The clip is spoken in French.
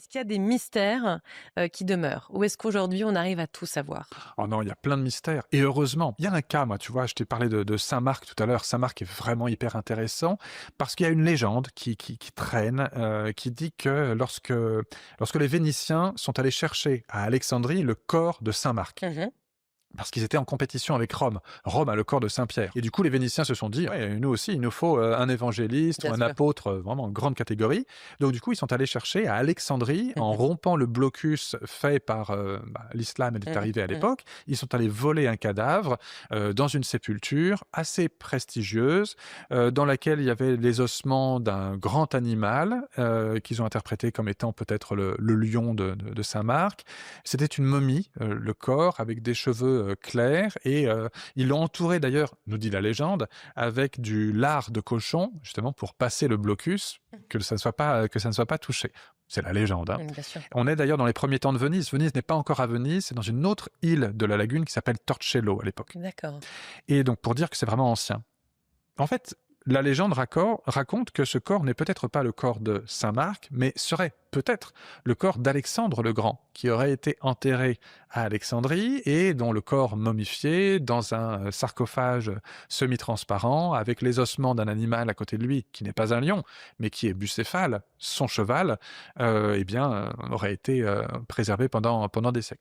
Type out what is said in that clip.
Est-ce qu'il y a des mystères, qui demeurent? Ou est-ce qu'aujourd'hui on arrive à tout savoir? Oh non, il y a plein de mystères et heureusement. Il y a un cas, moi, tu vois, je t'ai parlé de Saint-Marc tout à l'heure. Saint-Marc est vraiment hyper intéressant parce qu'il y a une légende qui traîne, qui dit que lorsque les Vénitiens sont allés chercher à Alexandrie le corps de Saint-Marc, Mmh. parce qu'ils étaient en compétition avec Rome. Rome a le corps de Saint-Pierre. Et du coup, les Vénitiens se sont dit, ouais, nous aussi, il nous faut un évangéliste ou Bien un sûr. apôtre vraiment en grande catégorie. Donc du coup, ils sont allés chercher à Alexandrie, en Mmh. rompant le blocus fait par l'islam est Mmh arrivé à mh. l'époque. Ils sont allés voler un cadavre dans une sépulture assez prestigieuse, dans laquelle il y avait les ossements d'un grand animal qu'ils ont interprété comme étant peut-être le lion de Saint-Marc. C'était une momie, le corps, avec des cheveux clairs et ils l'ont entouré d'ailleurs, nous dit la légende, avec du lard de cochon, justement pour passer le blocus, que ça ne soit pas touché. C'est la légende, hein. Mmh, bien sûr. On est d'ailleurs dans les premiers temps de Venise. Venise n'est pas encore à Venise, c'est dans une autre île de la lagune qui s'appelle Torcello à l'époque. D'accord. Et donc pour dire que c'est vraiment ancien. En fait, la légende raconte que ce corps n'est peut-être pas le corps de Saint Marc, mais serait peut-être le corps d'Alexandre le Grand, qui aurait été enterré à Alexandrie et dont le corps momifié dans un sarcophage semi-transparent avec les ossements d'un animal à côté de lui, qui n'est pas un lion, mais qui est Bucéphale, son cheval, aurait été préservé pendant des siècles.